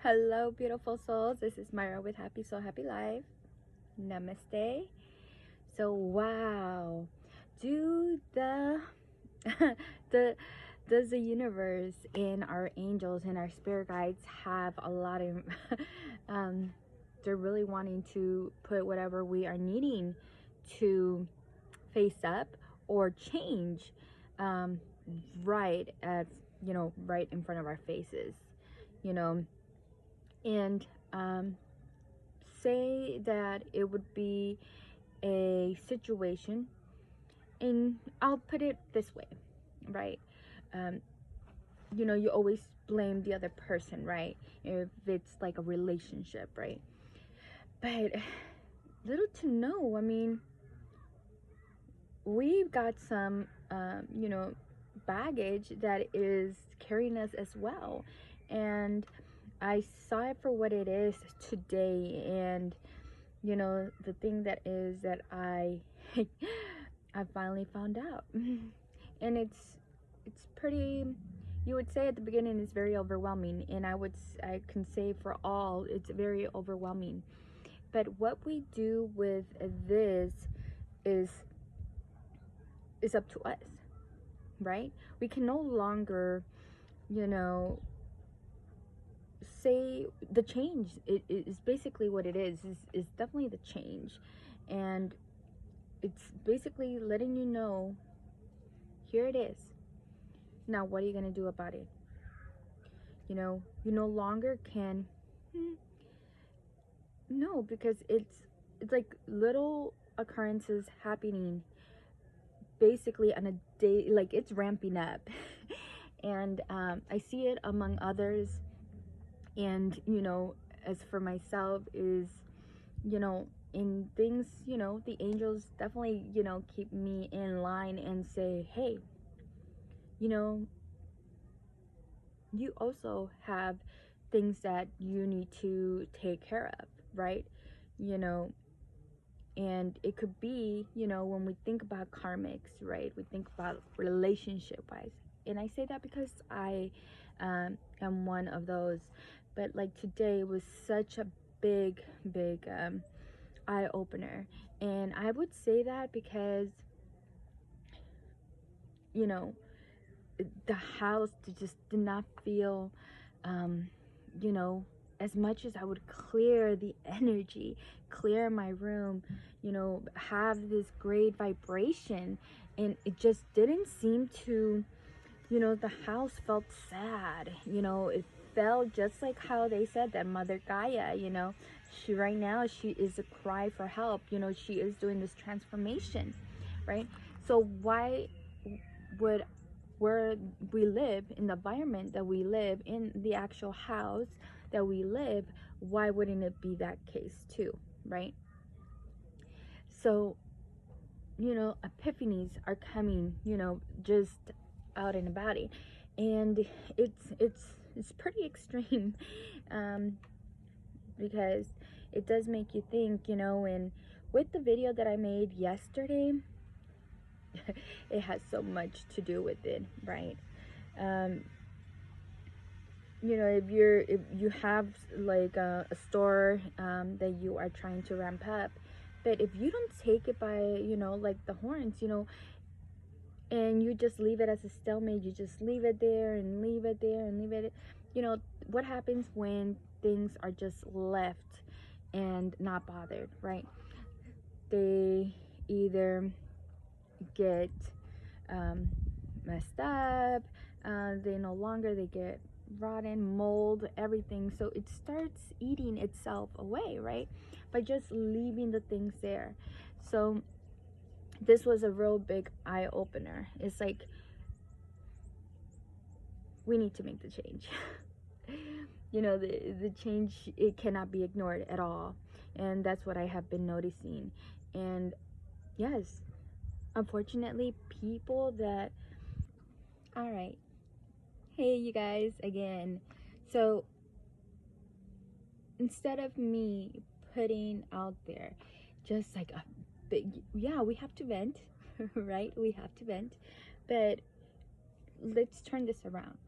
Hello, beautiful souls. This is Myra with Happy Soul, Happy Life. Namaste. So, wow, do the the does the universe and our angels and our spirit guides have a lot of they're really wanting to put whatever we are needing to face up or change um, right at right in front of our faces, you know and say that it would be a situation, and I'll put it this way, right? um, you always blame the other person, right? If it's like a relationship, right? But little to know, I mean, we've got some baggage that is carrying us as well. And I saw it for what it is today. And the thing that is that I I finally found out. And it's pretty, you would say at the beginning it's very overwhelming, and I can say for all it's very overwhelming. But what we do with this is is up to us, right? We can no longer, you know say the change. It is basically what it is definitely the change. And it's basically letting you know, here it is. Now, what are you going to do about it? You no longer can. No, because it's like little occurrences happening basically on a day, like it's ramping up. And I see it among others. And as for myself, is in things, the angels definitely keep me in line and say, hey, you know you also have things that you need to take care of, right? you know and it could be, when we think about karmics, right, we think about relationship wise. And I say that because I am one of those. But like today was such a big eye opener. And I would say that because you know the house just did not feel um you know as much as I would clear the energy, clear my room, have this great vibration, and it just didn't seem to, the house felt sad. It felt just like how they said that Mother Gaia, she right now, she is a cry for help. She is doing this transformation, right? So why would, where we live, in the environment that we live in, the actual house that we live, why wouldn't it be that case too, right? So epiphanies are coming, just out and about it. And it's pretty extreme. um because it does make you think, and with the video that I made yesterday, it has so much to do with it, right? um if you have like a store that you are trying to ramp up, but if you don't take it by like the horns, and you just leave it as a stalemate, you just leave it there and leave it there and leave it, what happens when things are just left and not bothered, right? They either get messed up, they no longer, they get rotten, mold, everything. So it starts eating itself away, right, by just leaving the things there. So this was a real big eye opener. It's like, we need to make the change. The change, it cannot be ignored at all. And that's what I have been noticing. And yes, unfortunately, people that, all right, hey you guys again. So instead of me putting out there just like a big, yeah, we have to vent, right, we have to vent, but let's turn this around,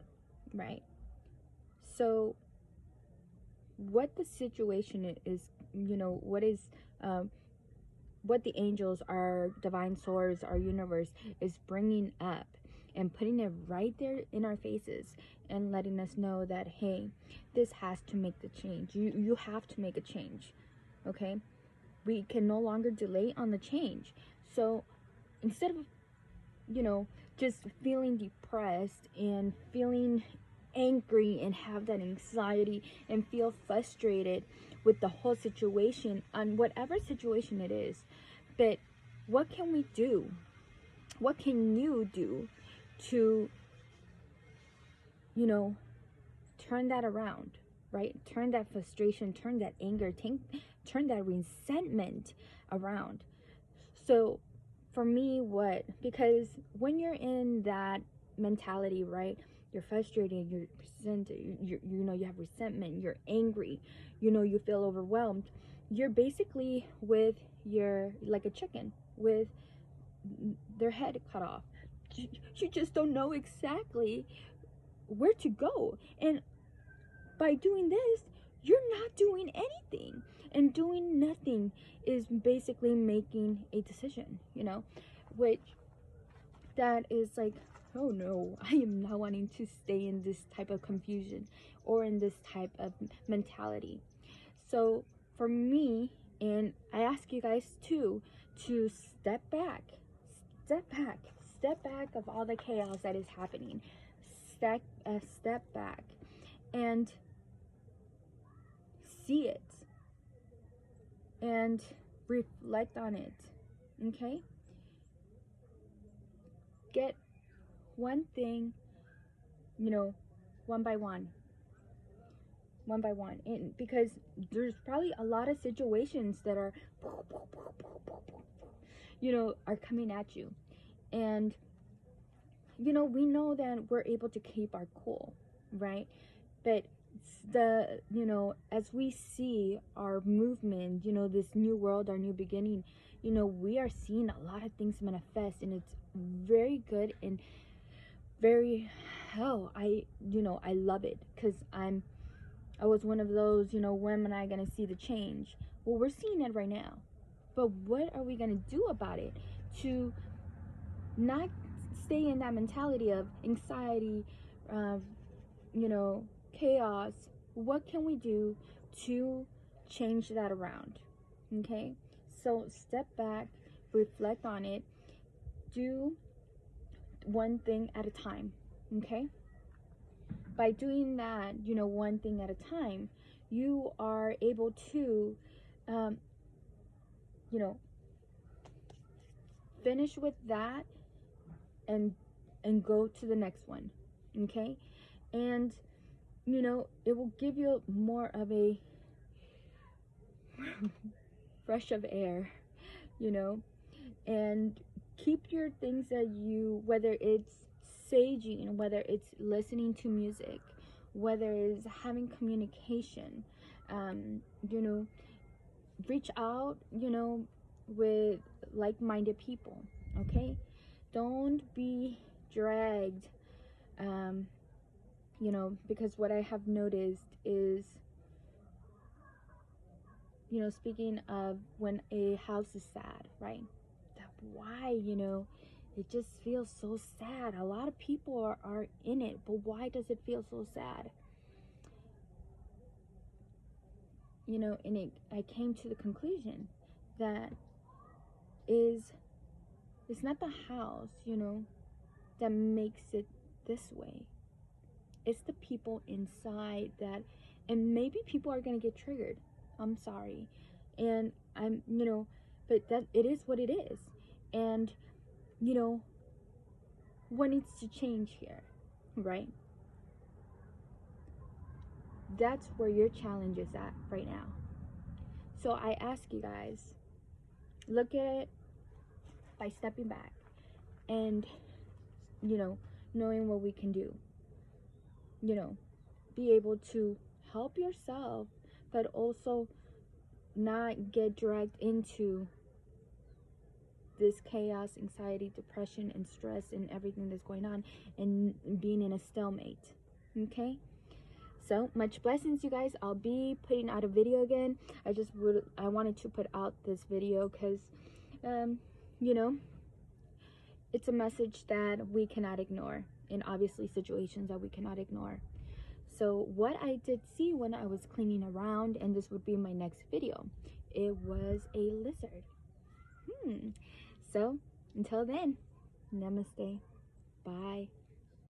right? So what the situation is, you know, what the angels, our divine source, our universe is bringing up and putting it right there in our faces and letting us know that, hey, this has to make the change. You have to make a change. Okay? We can no longer delay on the change. So instead of, you know, just feeling depressed and feeling angry and have that anxiety and feel frustrated with the whole situation, on whatever situation it is, but what can we do? What can you do to, you know, turn that around, right? Turn that frustration, turn that anger, turn that resentment around. So for me, because when you're in that mentality, right, you're frustrated, you're resented, you know, you have resentment, you're angry, you know, you feel overwhelmed, you're basically with like a chicken with their head cut off. You just don't know exactly where to go. And by doing this, you're not doing anything. And doing nothing is basically making a decision, you know, which that is like, oh no, I am not wanting to stay in this type of confusion or in this type of mentality. So for me, and I ask you guys too, to step back of all the chaos that is happening. Step back and see it and reflect on it. Okay? Get one thing, you know, one by one. One by one. And because there's probably a lot of situations that are, you know, are coming at you. And, you know, we know that we're able to keep our cool, right? But you know, as we see our movement, you know, this new world, our new beginning, you know, we are seeing a lot of things manifest, and it's very good and very, hell, you know, I love it, because I was one of those, you know, when am I gonna see the change? Well, we're seeing it right now, but what are we gonna do about it to not stay in that mentality of anxiety, you know, chaos? What can we do to change that around? Okay, so step back, reflect on it, do one thing at a time. Okay, by doing that, you know, one thing at a time, you are able to, you know, finish with that and go to the next one. Okay, and you know, it will give you more of a rush of air, you know, and keep your things that you, whether it's saging, whether it's listening to music, whether it's having communication, you know, reach out, you know, with like-minded people. Okay, don't be dragged, you know, because what I have noticed is, you know, speaking of when a house is sad, right? That why, you know, it just feels so sad. A lot of people are in it, but why does it feel so sad? You know, and I came to the conclusion that it's not the house, you know, that makes it this way. It's the people inside that, and maybe people are gonna get triggered. I'm sorry, and you know, but that it is what it is, and you know, what needs to change here, right? That's where your challenge is at right now. So I ask you guys, look at it by stepping back and, you know, knowing what we can do. You know, be able to help yourself, but also not get dragged into this chaos, anxiety, depression, and stress, and everything that's going on, and being in a stalemate. Okay? So much blessings, you guys. I'll be putting out a video again. I wanted to put out this video because you know, it's a message that we cannot ignore, and obviously situations that we cannot ignore. So what I did see when I was cleaning around, and this would be my next video, it was a lizard. So until then, namaste. Bye.